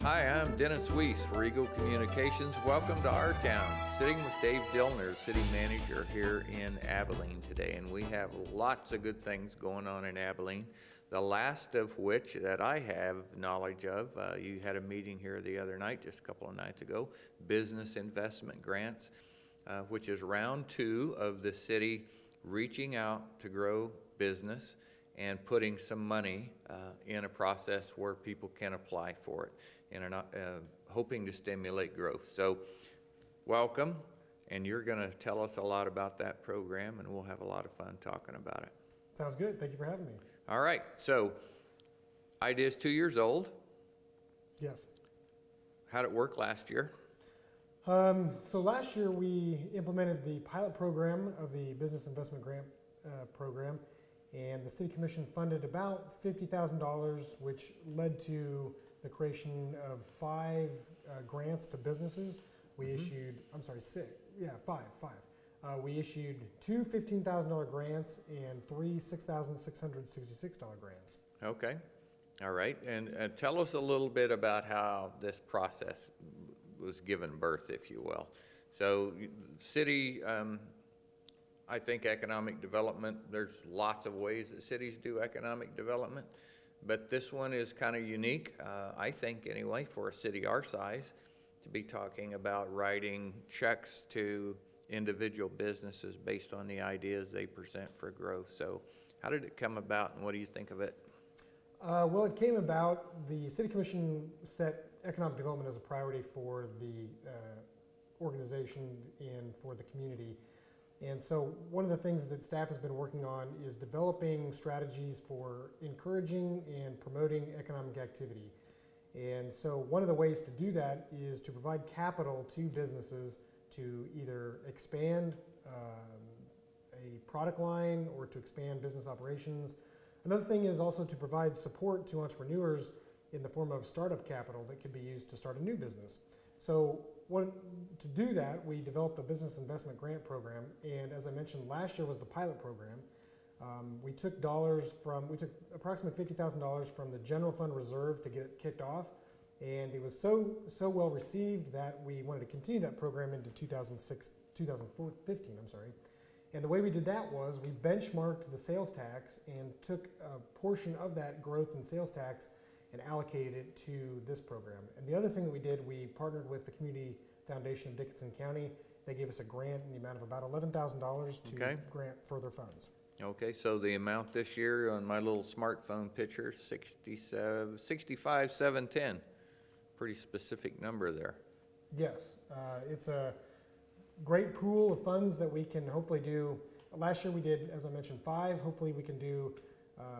Hi, I'm Dennis Weese for Eagle Communications. Welcome to our town. Sitting with Dave Dillner, City Manager here in Abilene today, and we have lots of good things going on in Abilene. The last of which that I have knowledge of, you had a meeting here the other night, just a couple of nights ago, business investment grants, which is round 2 of the city reaching out to grow business and putting some money in a process where people can apply for it and hoping to stimulate growth. So welcome, and you're going to tell us a lot about that program, and we'll have a lot of fun talking about it. Sounds good. Thank you for having me. All right, so idea is 2 years old. Yes. How'd it work last year? So last year we implemented the pilot program of the Business Investment Grant program, and the City Commission funded about $50,000, which led to the creation of 5 grants to businesses. We issued, I'm sorry, 6, yeah, 5. We issued 2 $15,000 grants and 3 $6,666 grants. Okay, all right, and tell us a little bit about how this process was given birth, if you will. So city, I think economic development, there's lots of ways that cities do economic development, but this one is kind of unique, I think anyway, for a city our size, to be talking about writing checks to individual businesses based on the ideas they present for growth. So how did it come about, and what do you think of it? Well, it came about, the City Commission set economic development as a priority for the organization and for the community. And so one of the things that staff has been working on is developing strategies for encouraging and promoting economic activity. And so one of the ways to do that is to provide capital to businesses to either expand a product line or to expand business operations. Another thing is also to provide support to entrepreneurs in the form of startup capital that could be used to start a new business. So to do that, we developed the Business Investment Grant Program, and as I mentioned, last year was the pilot program. We took approximately $50,000 from the general fund reserve to get it kicked off, and it was so well received that we wanted to continue that program into 2015. I'm sorry. And the way we did that was we benchmarked the sales tax and took a portion of that growth in sales tax and allocated it to this program. And the other thing that we did, we partnered with the Community Foundation of Dickinson County. They gave us a grant in the amount of about $11,000 to grant further funds. Okay, so the amount this year on my little smartphone picture, 65,710. Pretty specific number there. Yes, it's a great pool of funds that we can hopefully do. Last year we did, as I mentioned, 5. Hopefully we can do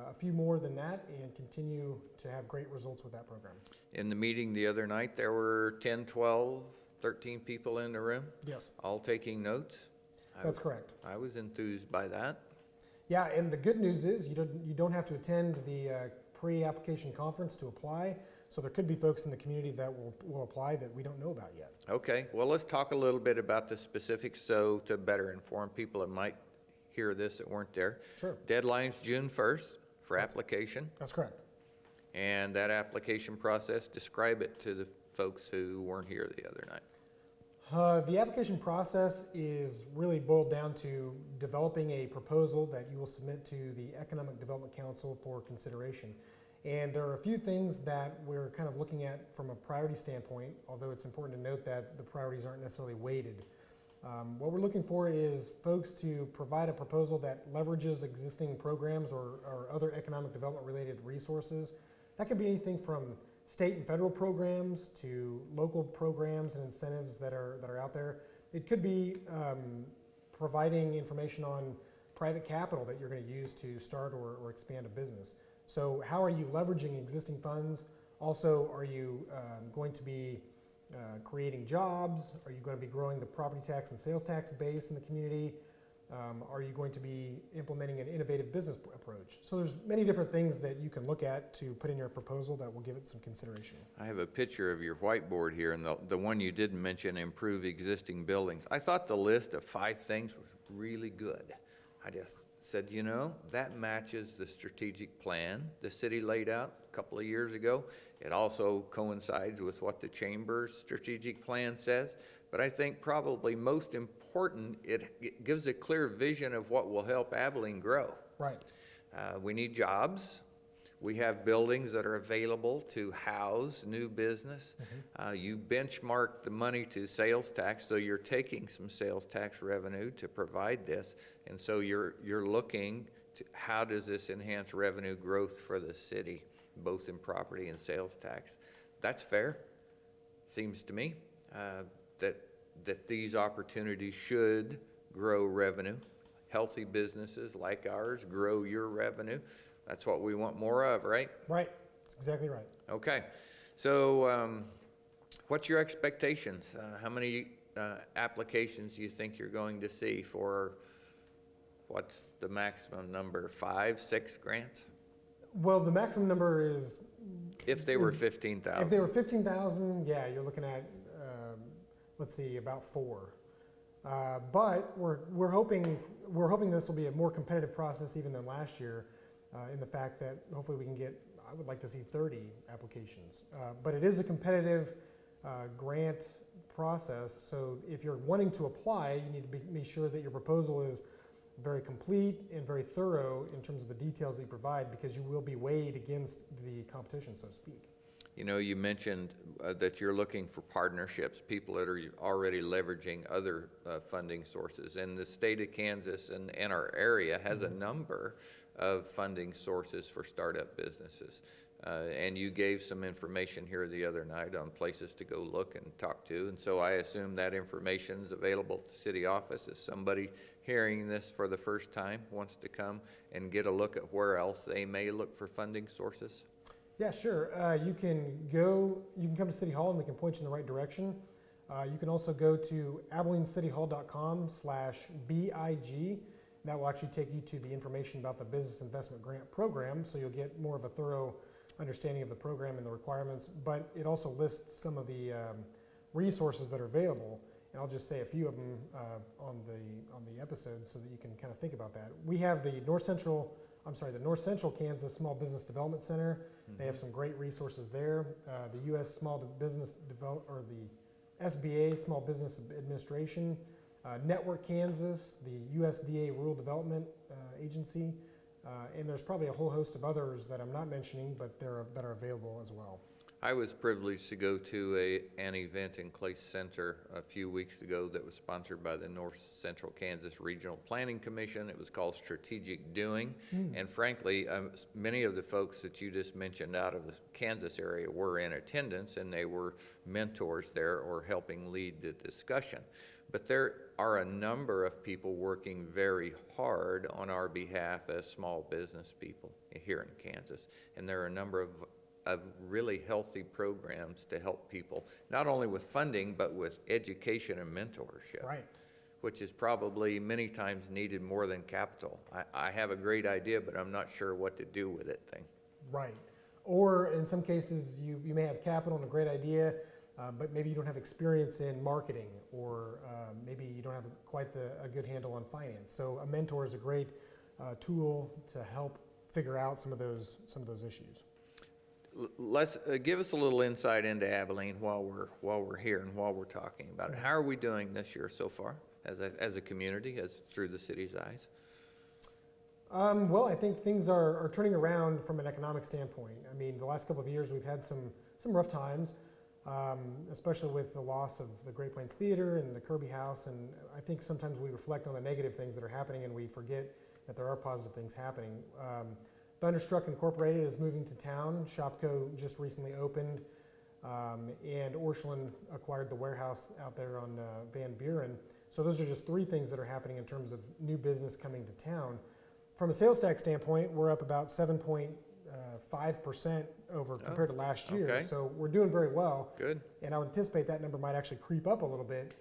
a few more than that and continue to have great results with that program. In the meeting the other night, there were 10, 12, 13 people in the room? Yes. All taking notes? That's correct. I was enthused by that. Yeah, and the good news is you don't have to attend the pre-application conference to apply, so there could be folks in the community that will apply that we don't know about yet. Okay, well, let's talk a little bit about the specifics so to better inform people that might hear this that weren't there. Sure. Deadline's June 1st for application. That's correct. And that application process, describe it to the folks who weren't here the other night. The application process is really boiled down to developing a proposal that you will submit to the Economic Development Council for consideration. And there are a few things that we're kind of looking at from a priority standpoint, although it's important to note that the priorities aren't necessarily weighted. What we're looking for is folks to provide a proposal that leverages existing programs or other economic development related resources. That could be anything from state and federal programs to local programs and incentives that are out there. It could be providing information on private capital that you're going to use to start or expand a business. So how are you leveraging existing funds? Also, are you going to be creating jobs? Are you going to be growing the property tax and sales tax base in the community? Are you going to be implementing an innovative business approach? So there's many different things that you can look at to put in your proposal that will give it some consideration. I have a picture of your whiteboard here, and the one you didn't mention, improve existing buildings. I thought the list of 5 things was really good. I just said, you know, that matches the strategic plan the city laid out a couple of years ago. It also coincides with what the chamber's strategic plan says. But I think probably most important, it gives a clear vision of what will help Abilene grow. Right. We need jobs. We have buildings that are available to house new business. You benchmark the money to sales tax, so you're taking some sales tax revenue to provide this. And so you're looking to how does this enhance revenue growth for the city, both in property and sales tax. That's fair, seems to me, that these opportunities should grow revenue. Healthy businesses like ours grow your revenue. That's what we want more of, right? Right. That's exactly right. Okay. So what's your expectations? How many applications do you think you're going to see for, what's the maximum number, 5, 6 grants? Well, the maximum number is... If they were 15,000. If they were 15,000, yeah, you're looking at, let's see, about 4. But we're hoping this will be a more competitive process even than last year. In the fact that hopefully we can get, I would like to see 30 applications. But it is a competitive grant process, so if you're wanting to apply, you need to be sure that your proposal is very complete and very thorough in terms of the details that you provide, because you will be weighed against the competition, so to speak. You know, you mentioned that you're looking for partnerships, people that are already leveraging other funding sources. And the state of Kansas and our area has a number of funding sources for startup businesses. And you gave some information here the other night on places to go look and talk to. And so I assume that information is available at the city office. If somebody hearing this for the first time wants to come and get a look at where else they may look for funding sources. Yeah, sure. You can come to City Hall and we can point you in the right direction. You can also go to AbileneCityHall.com/BIG. That will actually take you to the information about the Business Investment Grant Program, so you'll get more of a thorough understanding of the program and the requirements, but it also lists some of the resources that are available, and I'll just say a few of them on the episode so that you can kind of think about that. We have the North Central Kansas Small Business Development Center. They have some great resources there. The U.S. Small Business the SBA, Small Business Administration, Network Kansas, the USDA Rural Development Agency, and there's probably a whole host of others that I'm not mentioning, but that are available as well. I was privileged to go to an event in Clay Center a few weeks ago that was sponsored by the North Central Kansas Regional Planning Commission. It was called Strategic Doing. And frankly, many of the folks that you just mentioned out of the Kansas area were in attendance, and they were mentors there or helping lead the discussion. But there are a number of people working very hard on our behalf as small business people here in Kansas. And there are a number of really healthy programs to help people, not only with funding, but with education and mentorship. Right. Which is probably many times needed more than capital. I have a great idea, but I'm not sure what to do with it thing. Right. Or in some cases, you may have capital and a great idea, but maybe you don't have experience in marketing, or maybe you don't have quite a good handle on finance. So a mentor is a great tool to help figure out some of those issues. Let's give us a little insight into Abilene while we're here and while we're talking about it. How are we doing this year so far as a community, through the city's eyes? Well, I think things are turning around from an economic standpoint. I mean, the last couple of years we've had some rough times, especially with the loss of the Great Plains Theater and the Kirby House. And I think sometimes we reflect on the negative things that are happening and we forget that there are positive things happening. Thunderstruck Incorporated is moving to town. Shopco just recently opened, and Orscheln acquired the warehouse out there on Van Buren. So those are just 3 things that are happening in terms of new business coming to town. From a sales tax standpoint, we're up about 7.5% compared to last year. Okay. So we're doing very well. Good. And I would anticipate that number might actually creep up a little bit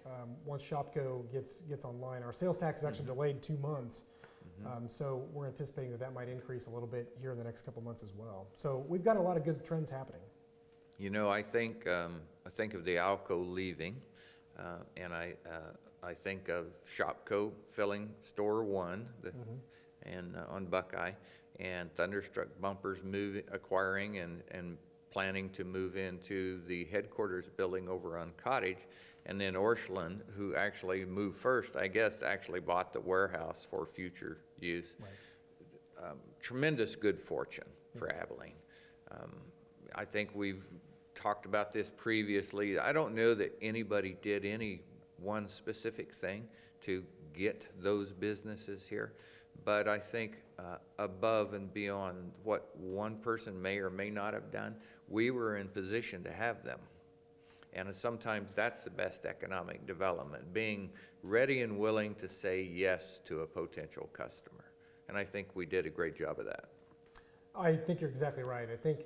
once Shopco gets online. Our sales tax is actually delayed 2 months. So we're anticipating that might increase a little bit here in the next couple months as well. So we've got a lot of good trends happening. You know, I think of the Alco leaving, and I think of Shopco filling store 1. and on Buckeye, and Thunderstruck Bumpers acquiring and planning to move into the headquarters building over on Cottage, and then Orscheln, who actually moved first, I guess, actually bought the warehouse for future use. Right. Tremendous good fortune for Abilene. I think we've talked about this previously. I don't know that anybody did any one specific thing to get those businesses here, but I think above and beyond what one person may or may not have done, we were in position to have them. And sometimes that's the best economic development, being ready and willing to say yes to a potential customer. And I think we did a great job of that. I think you're exactly right. I think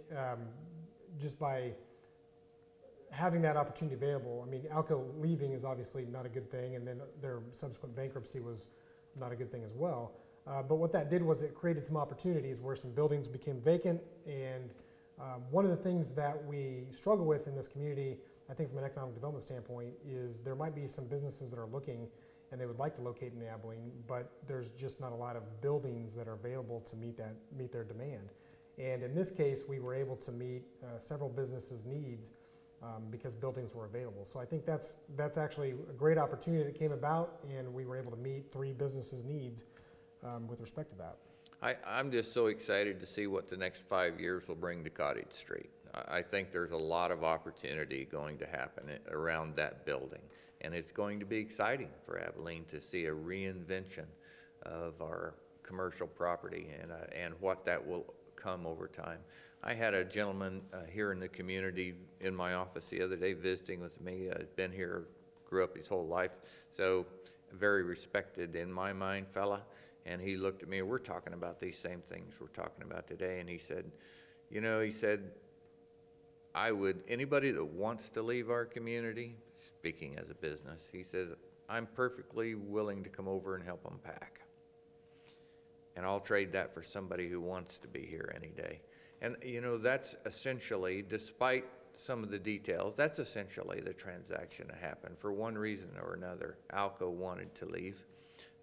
just by having that opportunity available, I mean, Alco leaving is obviously not a good thing, and then their subsequent bankruptcy was not a good thing as well. But what that did was it created some opportunities where some buildings became vacant, and one of the things that we struggle with in this community, I think from an economic development standpoint, is there might be some businesses that are looking and they would like to locate in Abilene, but there's just not a lot of buildings that are available to meet their demand. And in this case, we were able to meet several businesses' needs because buildings were available. So I think that's actually a great opportunity that came about, and we were able to meet 3 businesses' needs with respect to that. I'm just so excited to see what the next 5 years will bring to Cottage Street. I think there's a lot of opportunity going to happen around that building, and it's going to be exciting for Abilene to see a reinvention of our commercial property and what that will come over time. I had a gentleman here in the community in my office the other day visiting with me. Been here, grew up his whole life, so very respected in my mind fella. And he looked at me, and we're talking about these same things we're talking about today, and he said, you know, he said, anybody that wants to leave our community, speaking as a business, he says, I'm perfectly willing to come over and help them pack. And I'll trade that for somebody who wants to be here any day. And, you know, that's essentially, despite some of the details, that's essentially the transaction that happened. For one reason or another, Alco wanted to leave.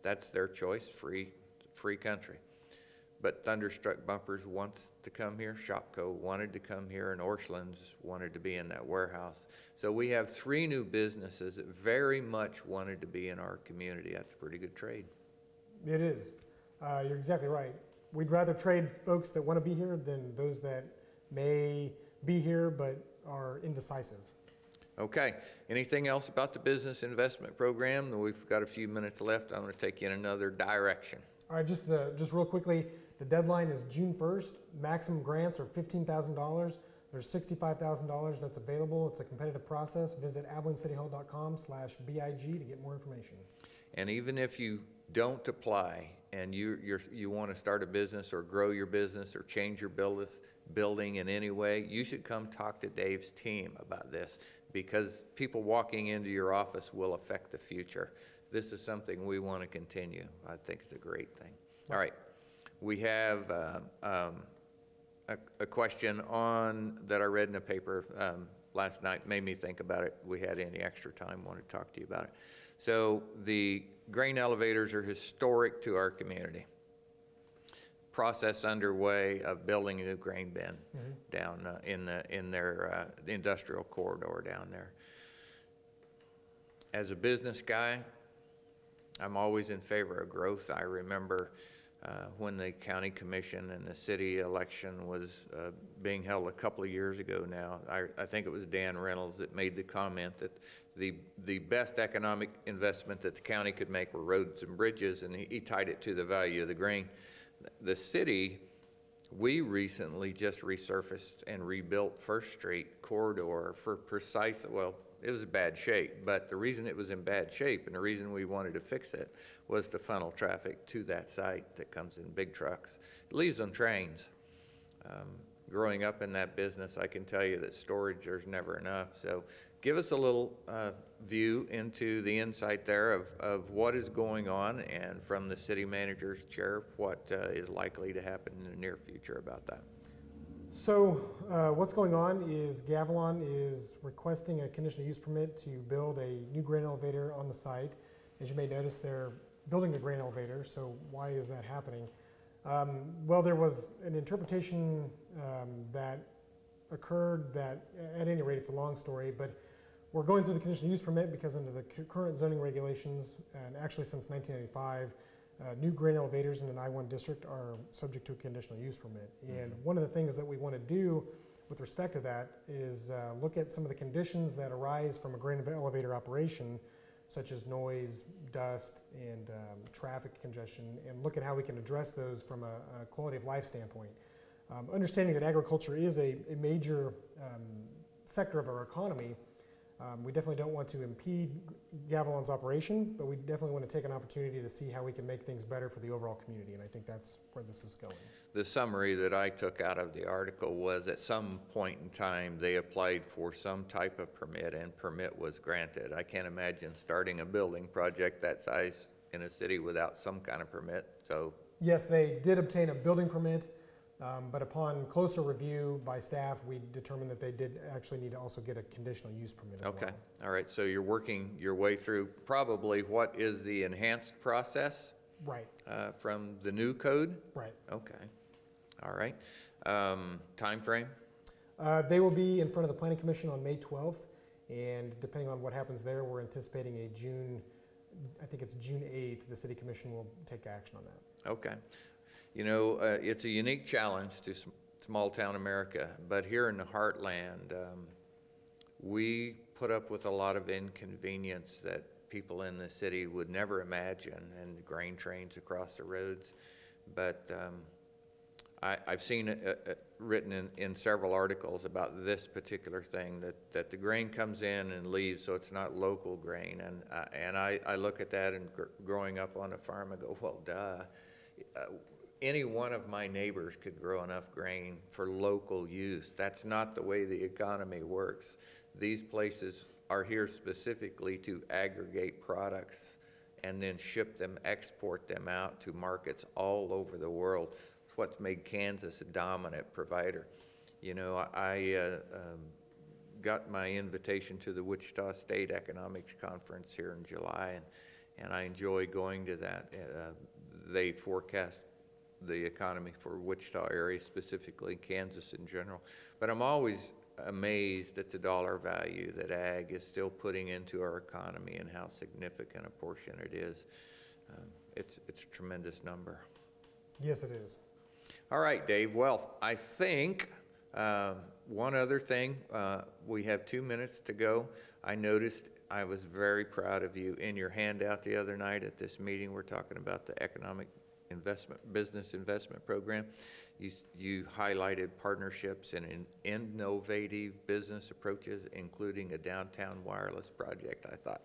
That's their choice, free country. But Thunderstruck Bumpers wants to come here, Shopco wanted to come here, and Orscheln's wanted to be in that warehouse. So we have 3 new businesses that very much wanted to be in our community. That's a pretty good trade. It is. You're exactly right. We'd rather trade folks that want to be here than those that may be here but are indecisive. Okay. Anything else about the business investment program? We've got a few minutes left. I'm going to take you in another direction. All right, just real quickly, the deadline is June 1st. Maximum grants are $15,000. There's $65,000 that's available. It's a competitive process. Visit AbileneCityHall.com/BIG to get more information. And even if you don't apply and you want to start a business or grow your business or change your building in any way, you should come talk to Dave's team about this, because people walking into your office will affect the future. This is something we want to continue. I think it's a great thing. All right. We have a question that I read in the paper last night, made me think about it. We had any extra time, wanted to talk to you about it. So the grain elevators are historic to our community. Process underway of building a new grain bin down in their industrial corridor down there. As a business guy, I'm always in favor of growth. I remember when the county commission and the city election was being held a couple of years ago now. I think it was Dan Reynolds that made the comment that the best economic investment that the county could make were roads and bridges, and he tied it to the value of the grain. The city, we recently just resurfaced and rebuilt First Street corridor for well, it was in bad shape, but the reason it was in bad shape and the reason we wanted to fix it was to funnel traffic to that site that comes in big trucks. It leaves on trains. Growing up in that business, I can tell you that storage, there's never enough. So give us a little view into the insight there of what is going on, and from the city manager's chair, what is likely to happen in the near future about that. So what's going on is Gavilon is requesting a conditional use permit to build a new grain elevator on the site. As you may notice, they're building a grain elevator, so why is that happening? Well, there was an interpretation that occurred that, at any rate, it's a long story, but we're going through the conditional use permit because under the current zoning regulations, and actually since 1995, new grain elevators in an I-1 district are subject to a conditional use permit. And one of the things that we want to do with respect to that is look at some of the conditions that arise from a grain elevator operation, such as noise, dust, and traffic congestion, and look at how we can address those from a quality of life standpoint. Understanding that agriculture is a major sector of our economy, we definitely don't want to impede Gavilan's operation, but we definitely want to take an opportunity to see how we can make things better for the overall community, and I think that's where this is going. The summary that I took out of the article was at some point in time they applied for some type of permit and permit was granted. I can't imagine starting a building project that size in a city without some kind of permit. So yes, they did obtain a building permit, but upon closer review by staff, we determined that they did actually need to also get a conditional use permit as okay, well. all right, so you're working your way through probably what is the enhanced process? Right. From the new code? Right. Okay. All right. Time frame? They will be in front of the Planning Commission on May 12th, and depending on what happens there, we're anticipating a June 8th, the City Commission will take action on that. Okay. You know, it's a unique challenge to small town America, but here in the heartland, we put up with a lot of inconvenience that people in the city would never imagine, and grain trains across the roads. But I've seen it written in several articles about this particular thing, that the grain comes in and leaves, so it's not local grain. And I look at that, and growing up on a farm, I go, well, duh. Any one of my neighbors could grow enough grain for local use. That's not the way the economy works. These places are here specifically to aggregate products and then ship them, export them out to markets all over the world. It's what's made Kansas a dominant provider. You know, I got my invitation to the Wichita State Economics Conference here in July, and I enjoy going to that. They forecast the economy for Wichita area, specifically Kansas in general. But I'm always amazed at the dollar value that ag is still putting into our economy and how significant a portion it is. It's a tremendous number. Yes, it is. All right, Dave. Well, I think one other thing, we have 2 minutes to go. I noticed I was very proud of you in your handout the other night at this meeting. We're talking about the economic business investment program. You highlighted partnerships and innovative business approaches, including a downtown wireless project. I thought,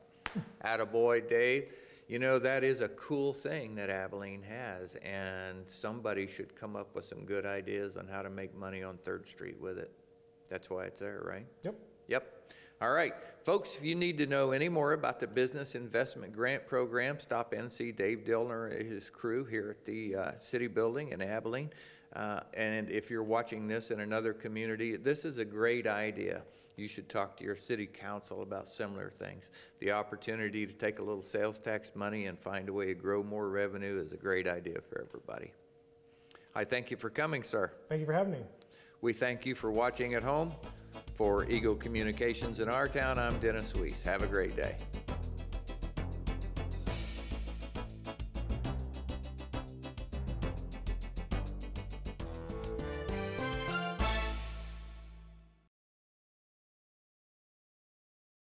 attaboy, Dave. You know, that is a cool thing that Abilene has, and somebody should come up with some good ideas on how to make money on 3rd Street with it. That's why it's there, right? Yep. Yep. All right, folks, if you need to know any more about the Business Investment Grant Program, stop in and see Dave Dillner and his crew here at the City Building in Abilene. And if you're watching this in another community, this is a great idea. You should talk to your city council about similar things. The opportunity to take a little sales tax money and find a way to grow more revenue is a great idea for everybody. I thank you for coming, sir. Thank you for having me. We thank you for watching at home. For Eagle Communications in our town, I'm Dennis Weese. Have a great day.